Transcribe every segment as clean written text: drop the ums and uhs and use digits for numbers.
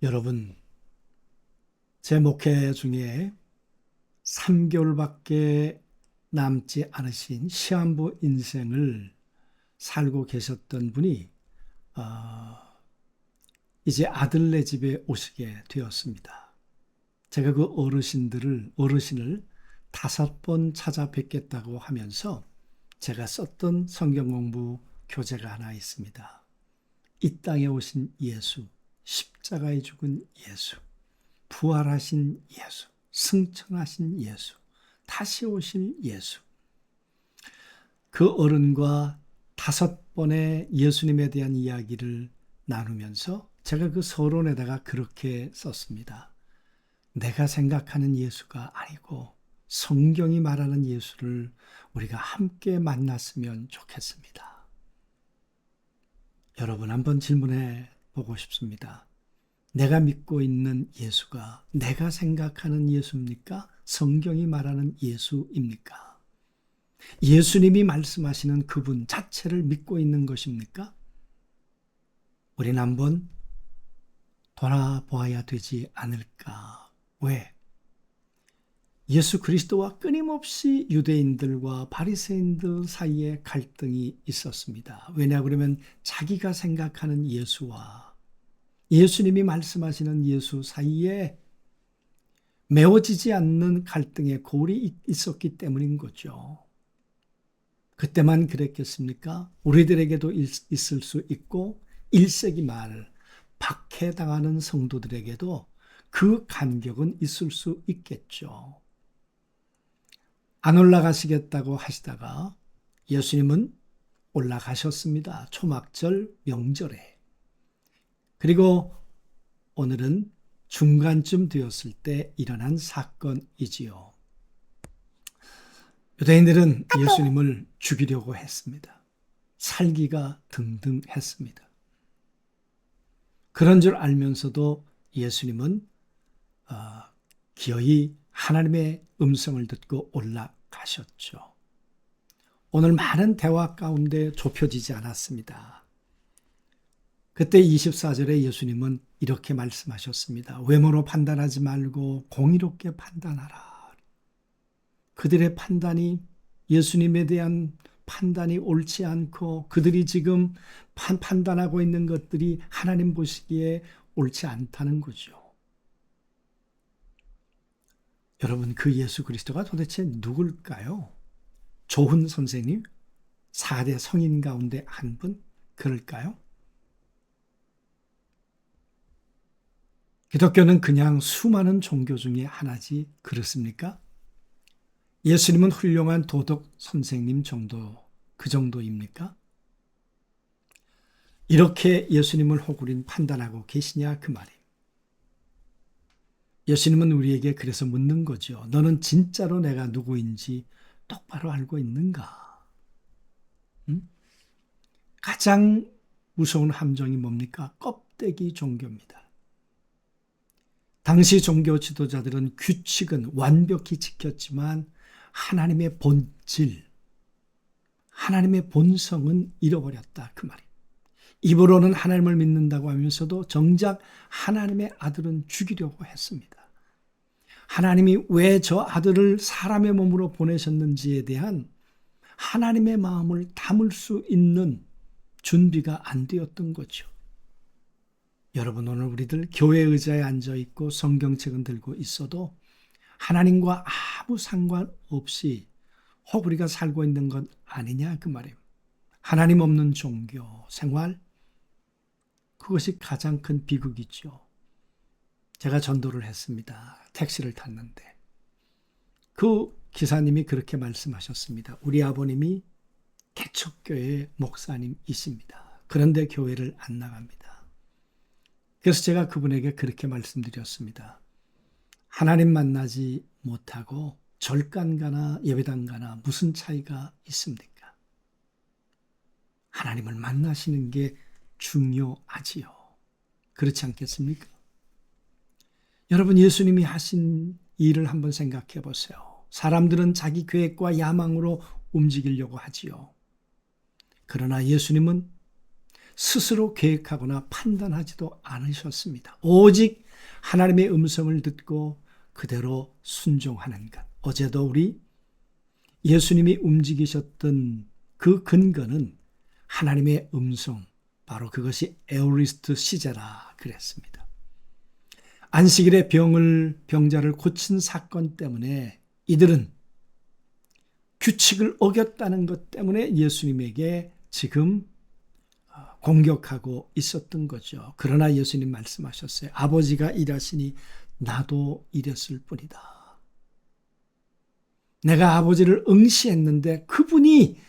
여러분, 제 목회 중에 3개월밖에 남지 않으신 시한부 인생을 살고 계셨던 분이 이제 아들네 집에 오시게 되었습니다. 제가 그 어르신을 5번 찾아뵙겠다고 하면서 제가 썼던 성경 공부 교재가 하나 있습니다. 이 땅에 오신 예수, 십자가에 죽은 예수, 부활하신 예수, 승천하신 예수, 다시 오실 예수. 그 어른과 5번의 예수님에 대한 이야기를 나누면서 제가 그 서론에다가 그렇게 썼습니다. 내가 생각하는 예수가 아니고 성경이 말하는 예수를 우리가 함께 만났으면 좋겠습니다. 여러분, 한번 질문해 보고 싶습니다. 내가 믿고 있는 예수가 내가 생각하는 예수입니까? 성경이 말하는 예수입니까? 예수님이 말씀하시는 그분 자체를 믿고 있는 것입니까? 우리는 한번 돌아보아야 되지 않을까? 왜? 예수 그리스도와 끊임없이 유대인들과 바리새인들 사이에 갈등이 있었습니다. 왜냐 그러면 자기가 생각하는 예수와 예수님이 말씀하시는 예수 사이에 메워지지 않는 갈등의 골이 있었기 때문인 거죠. 그때만 그랬겠습니까? 우리들에게도 있을 수 있고 1세기 말 박해당하는 성도들에게도 그 간격은 있을 수 있겠죠. 안 올라가시겠다고 하시다가 예수님은 올라가셨습니다. 초막절 명절에. 그리고 오늘은 중간쯤 되었을 때 일어난 사건이지요. 유대인들은 예수님을 죽이려고 했습니다. 살기가 등등했습니다. 그런 줄 알면서도 예수님은 기어이 하나님의 음성을 듣고 올라가셨죠. 오늘 많은 대화 가운데 좁혀지지 않았습니다. 그때 24절에 예수님은 이렇게 말씀하셨습니다. 외모로 판단하지 말고 공의롭게 판단하라. 그들의 판단이 예수님에 대한 판단이 옳지 않고 그들이 지금 판단하고 있는 것들이 하나님 보시기에 옳지 않다는 거죠. 여러분, 그 예수 그리스도가 도대체 누굴까요? 조훈 선생님? 4대 성인 가운데 한 분? 그럴까요? 기독교는 그냥 수많은 종교 중에 하나지 그렇습니까? 예수님은 훌륭한 도덕 선생님 정도, 그 정도입니까? 이렇게 예수님을 호구린 판단하고 계시냐 그 말이에요. 예수님은 우리에게 그래서 묻는 거죠. 너는 진짜로 내가 누구인지 똑바로 알고 있는가? 응? 가장 무서운 함정이 뭡니까? 껍데기 종교입니다. 당시 종교 지도자들은 규칙은 완벽히 지켰지만 하나님의 본질, 하나님의 본성은 잃어버렸다 그 말이에요. 입으로는 하나님을 믿는다고 하면서도 정작 하나님의 아들은 죽이려고 했습니다. 하나님이 왜 저 아들을 사람의 몸으로 보내셨는지에 대한 하나님의 마음을 담을 수 있는 준비가 안 되었던 거죠. 여러분, 오늘 우리들 교회 의자에 앉아있고 성경책은 들고 있어도 하나님과 아무 상관없이 호구리가 살고 있는 것 아니냐 그 말이에요. 하나님 없는 종교 생활, 그것이 가장 큰 비극이죠. 제가 전도를 했습니다. 택시를 탔는데 그 기사님이 그렇게 말씀하셨습니다. 우리 아버님이 개척교회 목사님이십니다. 그런데 교회를 안 나갑니다. 그래서 제가 그분에게 그렇게 말씀드렸습니다. 하나님 만나지 못하고 절간 가나 예배당 가나 무슨 차이가 있습니까? 하나님을 만나시는 게 중요하지요. 그렇지 않겠습니까? 여러분, 예수님이 하신 일을 한번 생각해 보세요. 사람들은 자기 계획과 야망으로 움직이려고 하지요. 그러나 예수님은 스스로 계획하거나 판단하지도 않으셨습니다. 오직 하나님의 음성을 듣고 그대로 순종하는 것. 어제도 우리 예수님이 움직이셨던 그 근거는 하나님의 음성, 바로 그것이 에우리스트 시제라 그랬습니다. 안식일에 병자를 고친 사건 때문에 이들은 규칙을 어겼다는 것 때문에 예수님에게 지금 공격하고 있었던 거죠. 그러나 예수님 말씀하셨어요. 아버지가 일하시니 나도 일했을 뿐이다. 내가 아버지를 응시했는데 그분이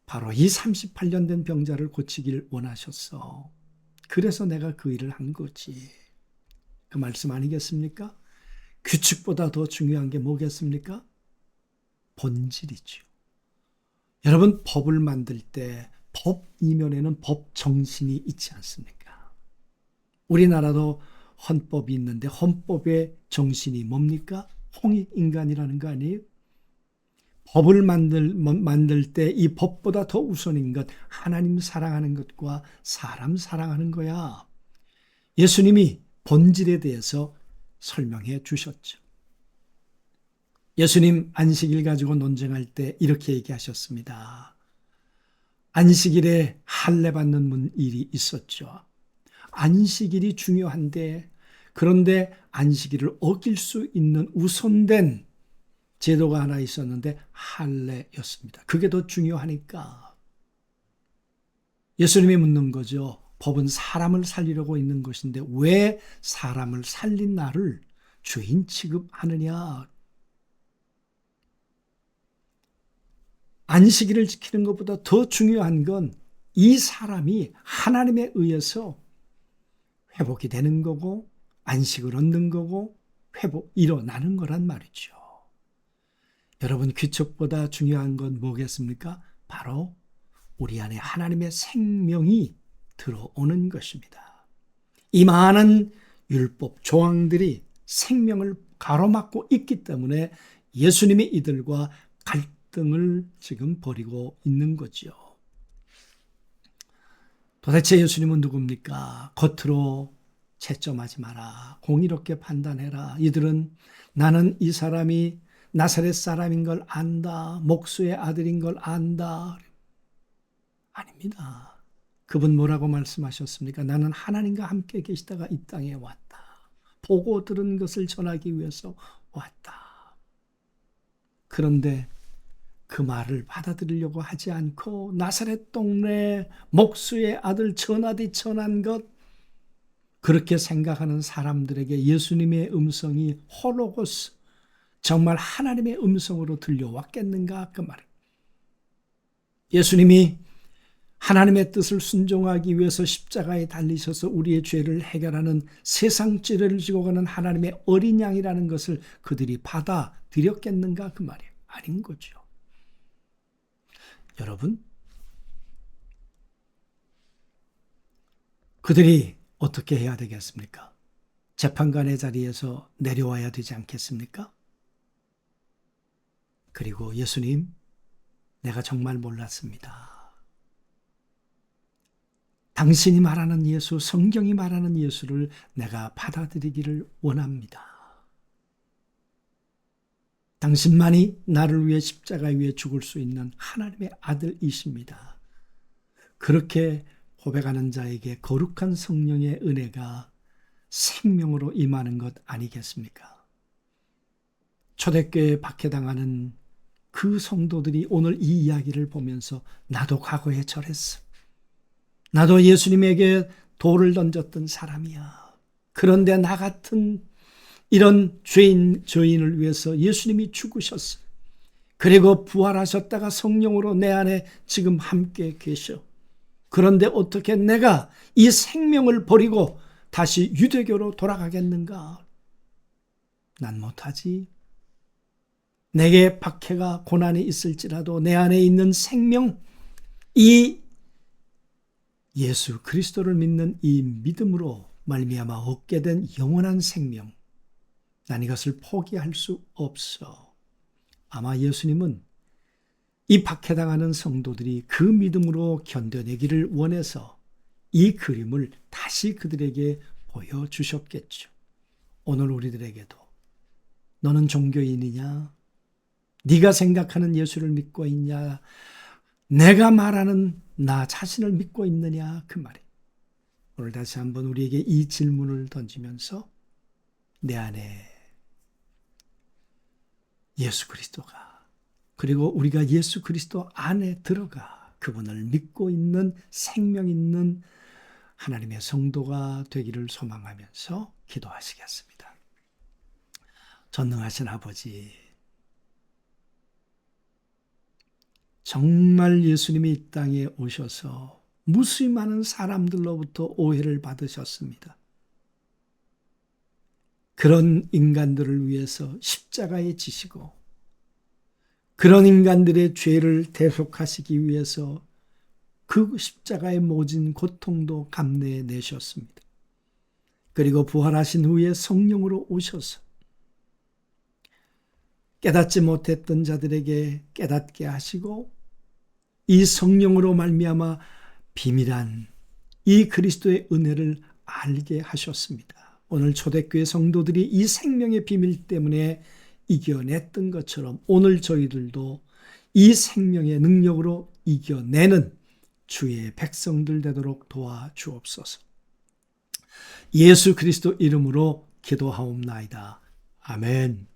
바로 이 38년 된 병자를 고치길 원하셨어. 그래서 내가 그 일을 한 거지. 그 말씀 아니겠습니까? 규칙보다 더 중요한 게 뭐겠습니까? 본질이죠. 여러분, 법을 만들 때 법 이면에는 법 정신이 있지 않습니까? 우리나라도 헌법이 있는데 헌법의 정신이 뭡니까? 홍익인간이라는 거 아니에요? 법을 만들 때 이 법보다 더 우선인 것, 하나님 사랑하는 것과 사람 사랑하는 거야. 예수님이 본질에 대해서 설명해 주셨죠. 예수님 안식일 가지고 논쟁할 때 이렇게 얘기하셨습니다. 안식일에 할례 받는 일이 있었죠. 안식일이 중요한데, 그런데 안식일을 어길 수 있는 우선된 제도가 하나 있었는데 할례였습니다. 그게 더 중요하니까. 예수님이 묻는 거죠. 법은 사람을 살리려고 있는 것인데 왜 사람을 살린 나를 주인 취급하느냐. 안식일을 지키는 것보다 더 중요한 건 이 사람이 하나님에 의해서 회복이 되는 거고 안식을 얻는 거고 일어나는 거란 말이죠. 여러분, 규칙보다 중요한 건 뭐겠습니까? 바로 우리 안에 하나님의 생명이 들어오는 것입니다. 이 많은 율법 조항들이 생명을 가로막고 있기 때문에 예수님이 이들과 갈등을 지금 벌이고 있는 거죠. 도대체 예수님은 누굽니까? 겉으로 채점하지 마라. 공의롭게 판단해라. 이들은 나는 이 사람이 나사렛 사람인 걸 안다. 목수의 아들인 걸 안다. 아닙니다. 그분 뭐라고 말씀하셨습니까? 나는 하나님과 함께 계시다가 이 땅에 왔다. 보고 들은 것을 전하기 위해서 왔다. 그런데 그 말을 받아들이려고 하지 않고 나사렛 동네 목수의 아들 전하디 전한 것, 그렇게 생각하는 사람들에게 예수님의 음성이 홀로고스, 정말 하나님의 음성으로 들려왔겠는가? 그 말입니다. 예수님이 하나님의 뜻을 순종하기 위해서 십자가에 달리셔서 우리의 죄를 해결하는 세상 죄를 지고 가는 하나님의 어린 양이라는 것을 그들이 받아들였겠는가? 그 말이에요. 아닌 거죠. 여러분, 그들이 어떻게 해야 되겠습니까? 재판관의 자리에서 내려와야 되지 않겠습니까? 그리고 예수님, 내가 정말 몰랐습니다. 당신이 말하는 예수, 성경이 말하는 예수를 내가 받아들이기를 원합니다. 당신만이 나를 위해 십자가 위에 죽을 수 있는 하나님의 아들이십니다. 그렇게 고백하는 자에게 거룩한 성령의 은혜가 생명으로 임하는 것 아니겠습니까? 초대교회에 박해당하는 그 성도들이 오늘 이 이야기를 보면서 나도 과거에 저랬어. 나도 예수님에게 돌을 던졌던 사람이야. 그런데 나 같은 이런 죄인을 위해서 예수님이 죽으셨어. 그리고 부활하셨다가 성령으로 내 안에 지금 함께 계셔. 그런데 어떻게 내가 이 생명을 버리고 다시 유대교로 돌아가겠는가? 난 못하지. 내게 박해가 고난이 있을지라도 내 안에 있는 생명, 이 예수 그리스도를 믿는 이 믿음으로 말미암아 얻게 된 영원한 생명, 난 이것을 포기할 수 없어. 아마 예수님은 이 박해당하는 성도들이 그 믿음으로 견뎌내기를 원해서 이 그림을 다시 그들에게 보여주셨겠죠. 오늘 우리들에게도 너는 종교인이냐? 네가 생각하는 예수를 믿고 있냐? 내가 말하는 나 자신을 믿고 있느냐? 그 말이. 오늘 다시 한번 우리에게 이 질문을 던지면서 내 안에 예수 그리스도가, 그리고 우리가 예수 그리스도 안에 들어가 그분을 믿고 있는 생명 있는 하나님의 성도가 되기를 소망하면서 기도하시겠습니다. 전능하신 아버지, 정말 예수님이 이 땅에 오셔서 무수히 많은 사람들로부터 오해를 받으셨습니다. 그런 인간들을 위해서 십자가에 지시고 그런 인간들의 죄를 대속하시기 위해서 그 십자가의 모진 고통도 감내해 내셨습니다. 그리고 부활하신 후에 성령으로 오셔서 깨닫지 못했던 자들에게 깨닫게 하시고 이 성령으로 말미암아 비밀한 이 그리스도의 은혜를 알게 하셨습니다. 오늘 초대교회 성도들이 이 생명의 비밀 때문에 이겨냈던 것처럼 오늘 저희들도 이 생명의 능력으로 이겨내는 주의 백성들 되도록 도와주옵소서. 예수 그리스도 이름으로 기도하옵나이다. 아멘.